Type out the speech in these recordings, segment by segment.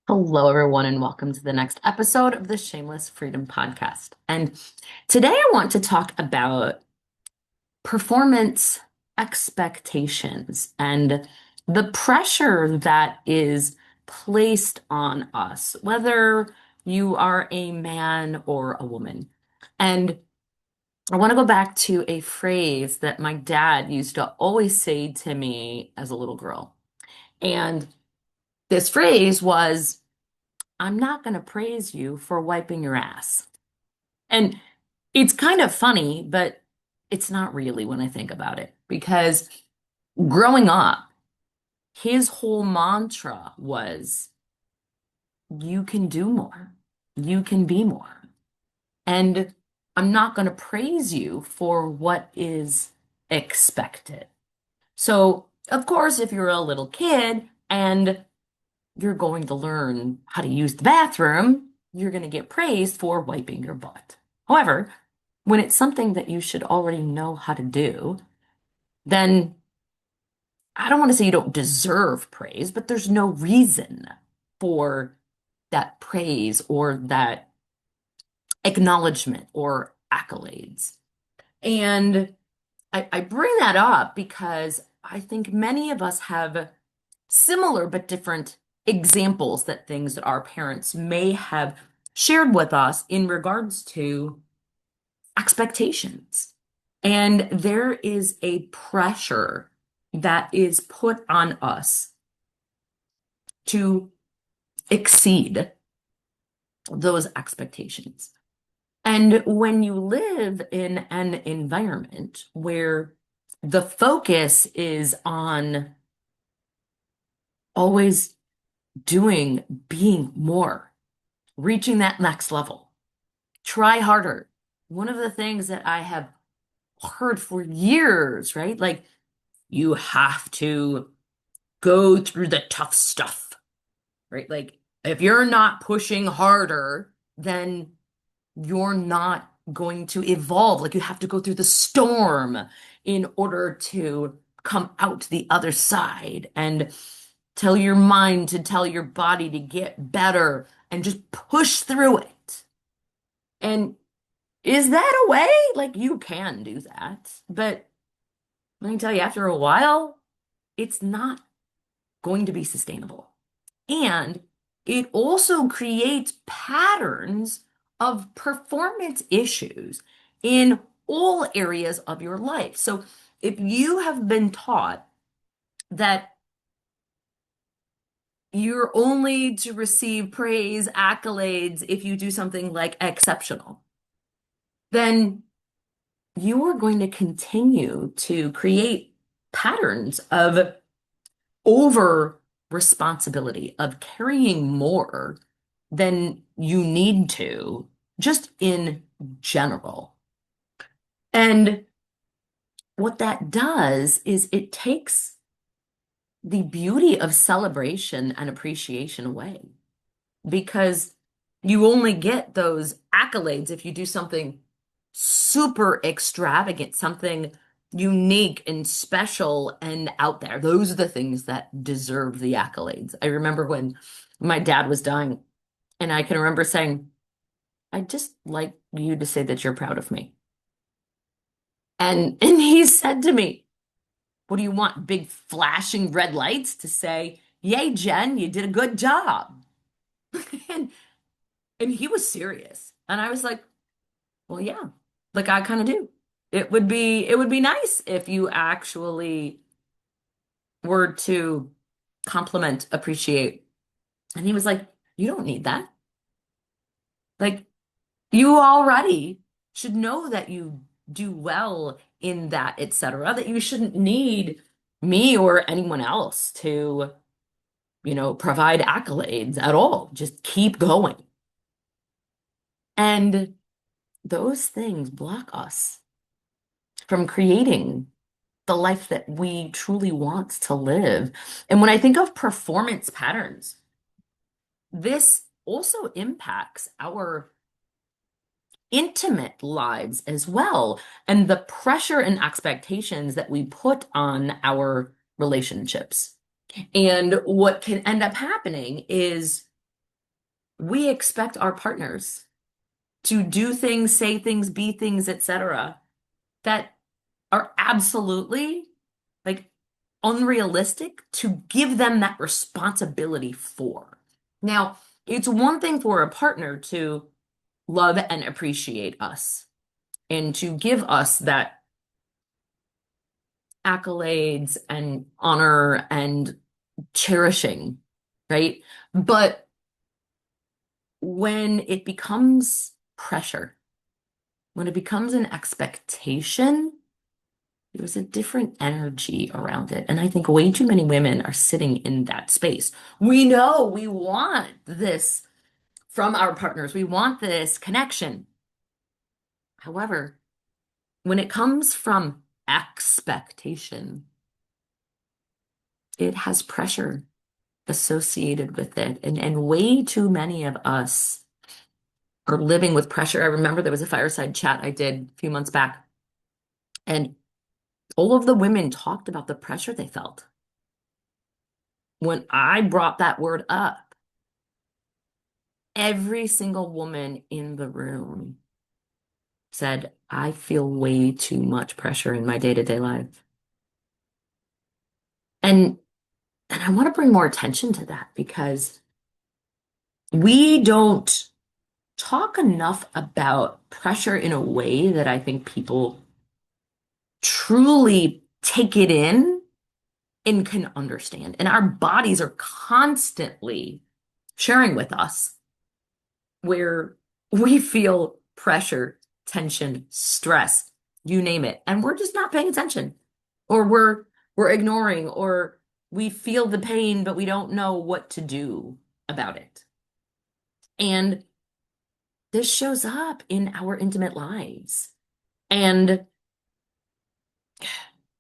Hello, everyone, and welcome to the next episode of the Shameless Freedom Podcast. And today I want to talk about performance expectations and the pressure that is placed on us, whether you are a man or a woman. And I want to go back to a phrase that my dad used to always say to me as a little girl. And this phrase was, I'm not going to praise you for wiping your ass. And it's kind of funny, but it's not really when I think about it. Because growing up, his whole mantra was, you can do more, you can be more. And I'm not going to praise you for what is expected. So, of course, if you're a little kid and you're going to learn how to use the bathroom, you're going to get praised for wiping your butt. However, when it's something that you should already know how to do, then I don't want to say you don't deserve praise, but there's no reason for that praise or that acknowledgement or accolades. And I bring that up because I think many of us have similar but different examples that things that our parents may have shared with us in regards to expectations. And there is a pressure that is put on us to exceed those expectations. And when you live in an environment where the focus is on always doing, being more, reaching that next level, try harder. One of the things that I have heard for years, right? Like, you have to go through the tough stuff, right? Like, if you're not pushing harder, then you're not going to evolve. Like, you have to go through the storm in order to come out the other side and tell your mind to tell your body to get better and just push through it. And is that a way? Like, you can do that, but let me tell you, after a while, it's not going to be sustainable. And it also creates patterns of performance issues in all areas of your life. So if you have been taught that you're only to receive praise, accolades if you do something like exceptional, then you are going to continue to create patterns of over responsibility, of carrying more than you need to, just in general. And what that does is it takes the beauty of celebration and appreciation away because you only get those accolades if you do something super extravagant, something unique and special and out there. Those are the things that deserve the accolades. I remember when my dad was dying, and I can remember saying, I'd just like you to say that you're proud of me. And he said to me, what do you want? Big flashing red lights to say, yay, Jen, you did a good job. And and he was serious. And I was like, well, yeah, like I kind of do. It would be nice if you actually were to compliment, appreciate. And he was like, you don't need that. Like, you already should know that you do well in that, etc., that you shouldn't need me or anyone else to, provide accolades at all. Just keep going. And those things block us from creating the life that we truly want to live. And when I think of performance patterns, this also impacts our intimate lives as well, and the pressure and expectations that we put on our relationships. And what can end up happening is we expect our partners to do things, say things, be things, etc., that are absolutely like unrealistic to give them that responsibility for. Now, it's one thing for a partner to love and appreciate us and to give us that accolades and honor and cherishing, right? But when it becomes pressure, when it becomes an expectation, there's a different energy around it. And I think way too many women are sitting in that space. We know we want this from our partners, we want this connection. However, when it comes from expectation, it has pressure associated with it. And way too many of us are living with pressure. I remember there was a fireside chat I did a few months back, and all of the women talked about the pressure they felt. When I brought that word up, every single woman in the room said, I feel way too much pressure in my day-to-day life. And and I want to bring more attention to that because we don't talk enough about pressure in a way that I think people truly take it in and can understand. And our bodies are constantly sharing with us where we feel pressure, tension, stress, you name it. And we're just not paying attention. Or we're ignoring, or we feel the pain, but we don't know what to do about it. And this shows up in our intimate lives. And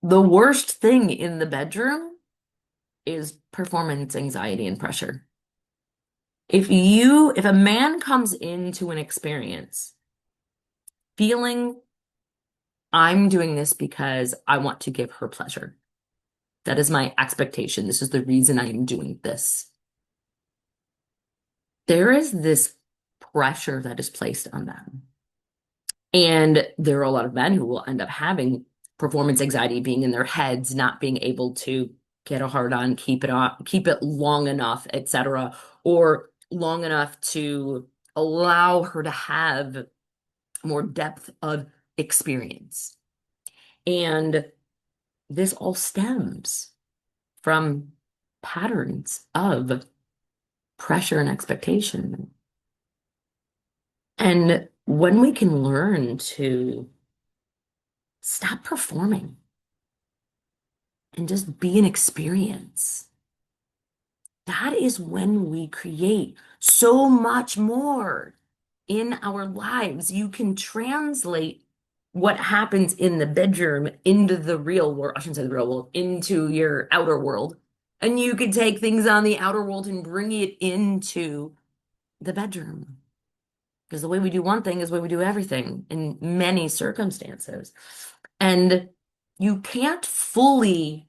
the worst thing in the bedroom is performance anxiety and pressure. If a man comes into an experience feeling I'm doing this because I want to give her pleasure, that is my expectation. This is the reason I am doing this. There is this pressure that is placed on them. And there are a lot of men who will end up having performance anxiety, being in their heads, not being able to get a hard on, keep it long enough, etc., or long enough to allow her to have more depth of experience. And this all stems from patterns of pressure and expectation. And when we can learn to stop performing and just be an experience, that is when we create so much more in our lives. You can translate what happens in the bedroom into the real world. I shouldn't say the real world, into your outer world. And you could take things on the outer world and bring it into the bedroom. Because the way we do one thing is the way we do everything in many circumstances. And you can't fully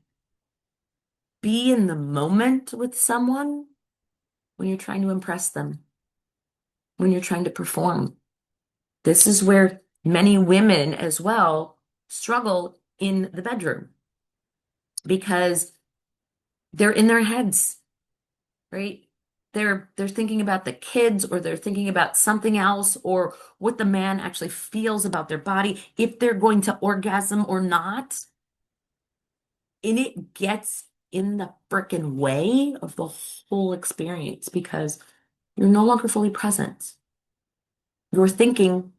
be in the moment with someone when you're trying to impress them, when you're trying to perform. This is where many women as well struggle in the bedroom because they're in their heads, right? They're thinking about the kids, or they're thinking about something else, or what the man actually feels about their body, if they're going to orgasm or not. And it gets in the frickin' way of the whole experience because you're no longer fully present. You're thinking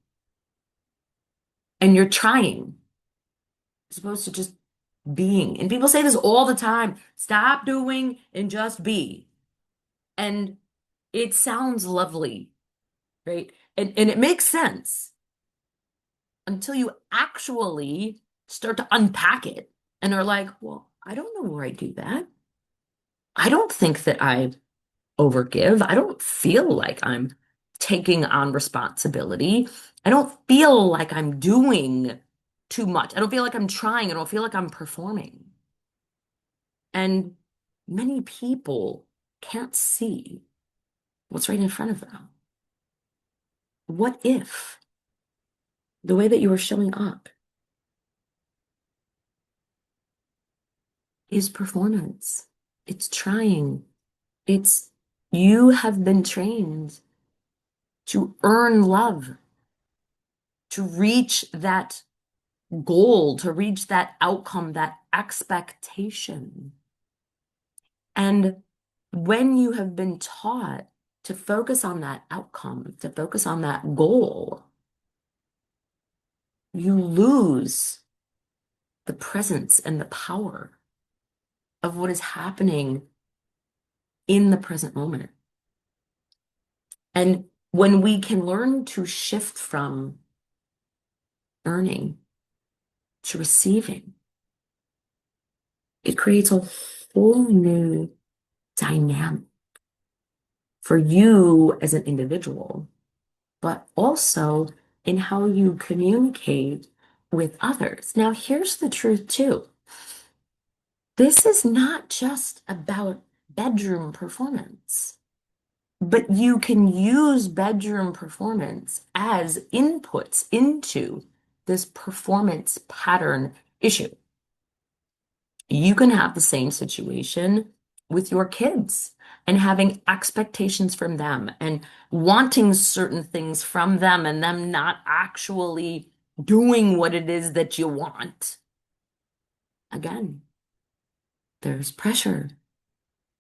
and you're trying as opposed to just being. And people say this all the time, stop doing and just be. And it sounds lovely, right? And it makes sense until you actually start to unpack it and are like, well, I don't know where I do that. I don't think that I overgive. I don't feel like I'm taking on responsibility. I don't feel like I'm doing too much. I don't feel like I'm trying. I don't feel like I'm performing. And many people can't see what's right in front of them? What if the way that you are showing up is performance? It's trying. It's you have been trained to earn love, to reach that goal, to reach that outcome, that expectation. And when you have been taught to focus on that outcome, to focus on that goal, you lose the presence and the power of what is happening in the present moment. And when we can learn to shift from earning to receiving, it creates a whole new dynamic for you as an individual, but also in how you communicate with others. Now, here's the truth, too. This is not just about bedroom performance, but you can use bedroom performance as inputs into this performance pattern issue. You can have the same situation with your kids and having expectations from them and wanting certain things from them and them not actually doing what it is that you want. Again, there's pressure.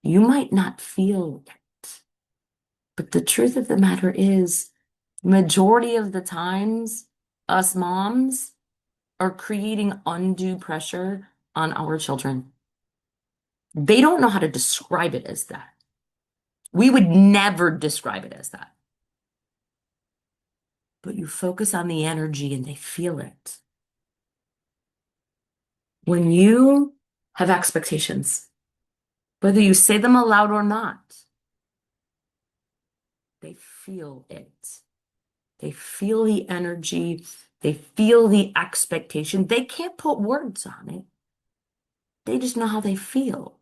You might not feel it, but the truth of the matter is, majority of the times, us moms are creating undue pressure on our children. They don't know how to describe it as that. We would never describe it as that. But you focus on the energy and they feel it. When you have expectations, whether you say them aloud or not, they feel it. They feel the energy. They feel the expectation. They can't put words on it. They just know how they feel.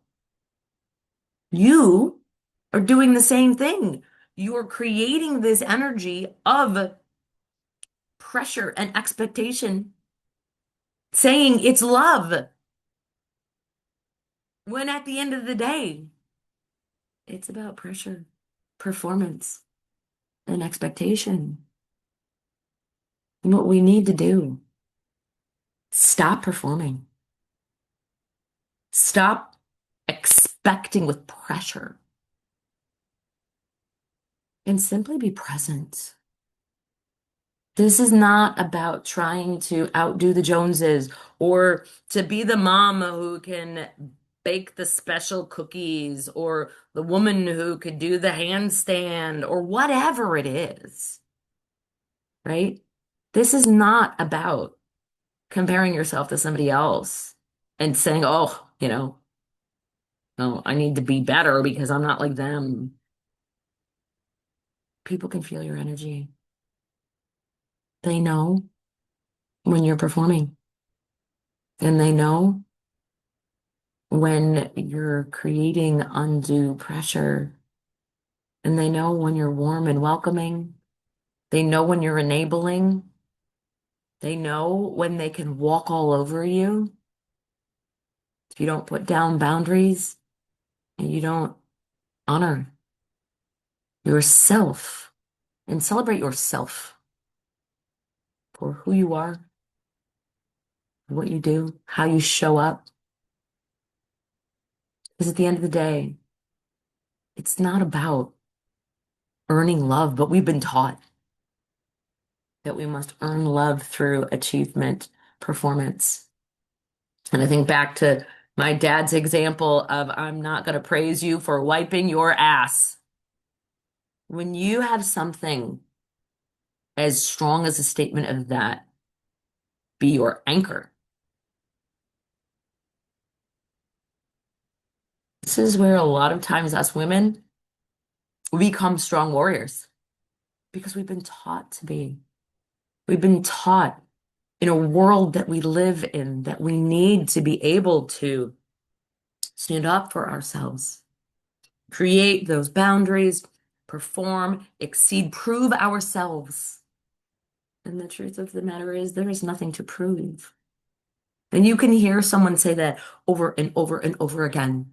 You are doing the same thing. You are creating this energy of pressure and expectation, saying it's love, when at the end of the day, it's about pressure, performance, and expectation. And what we need to do, stop performing. Stop expecting with pressure and simply be present. This is not about trying to outdo the Joneses or to be the mom who can bake the special cookies or the woman who could do the handstand or whatever it is, right? This is not about comparing yourself to somebody else and saying, oh, no, I need to be better because I'm not like them. People can feel your energy. They know when you're performing, and they know when you're creating undue pressure, and they know when you're warm and welcoming. They know when you're enabling. They know when they can walk all over you if you don't put down boundaries and you don't honor yourself and celebrate yourself for who you are, what you do, how you show up. Because at the end of the day, it's not about earning love, but we've been taught that we must earn love through achievement, performance. And I think back to my dad's example of, I'm not going to praise you for wiping your ass. When you have something as strong as a statement of that be your anchor, this is where a lot of times us women, we become strong warriors because we've been taught to be. We've been taught in a world that we live in that we need to be able to stand up for ourselves, create those boundaries, perform, exceed, prove ourselves. And the truth of the matter is, there is nothing to prove. And you can hear someone say that over and over and over again.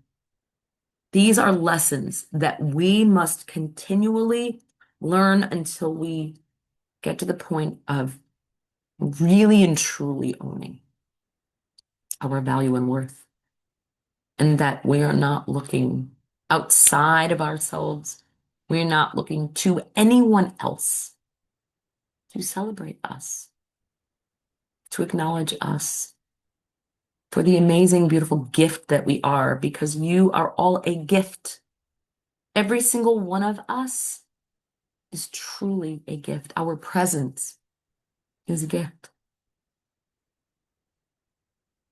These are lessons that we must continually learn until we get to the point of really and truly owning our value and worth, and that we are not looking outside of ourselves. We're not looking to anyone else to celebrate us, to acknowledge us for the amazing, beautiful gift that we are, because you are all a gift. Every single one of us is truly a gift. Our presence is a gift.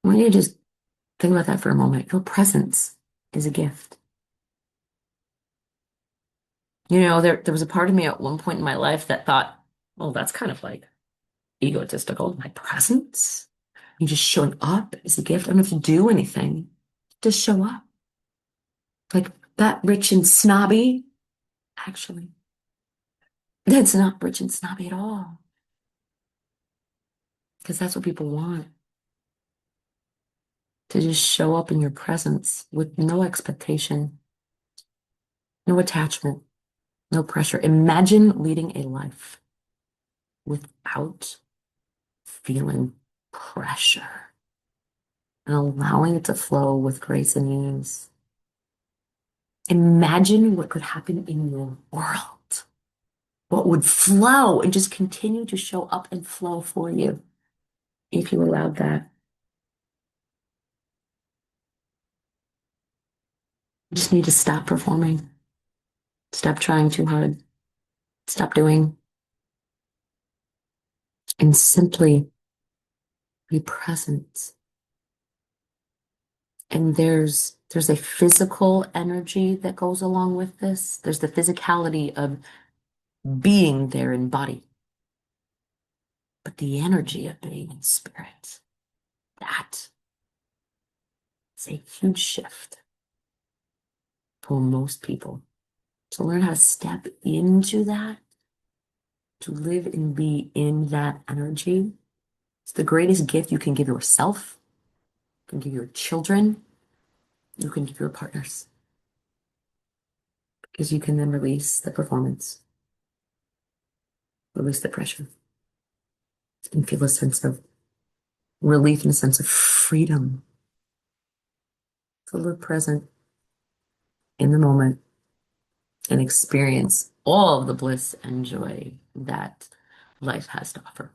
I want you to just think about that for a moment. Your presence is a gift. There was a part of me at one point in my life that thought, well, that's kind of like egotistical. My presence? You just showing up is a gift. I don't have to do anything. Just show up. Like that rich and snobby, actually. That's not rich and snobby at all. Because that's what people want. To just show up in your presence with no expectation, no attachment, no pressure. Imagine leading a life without feeling pressure and allowing it to flow with grace and ease. Imagine what could happen in your world, what would flow and just continue to show up and flow for you if you allowed that. You just need to stop performing, stop trying too hard, stop doing, and simply be present. And there's a physical energy that goes along with this. There's the physicality of being there in body, but the energy of being in spirit, that is a huge shift for most people. To learn how to step into that, to live and be in that energy, it's the greatest gift you can give yourself, you can give your children, you can give your partners, because you can then release the performance, release the pressure, and feel a sense of relief and a sense of freedom. To live present in the moment and experience all of the bliss and joy that life has to offer.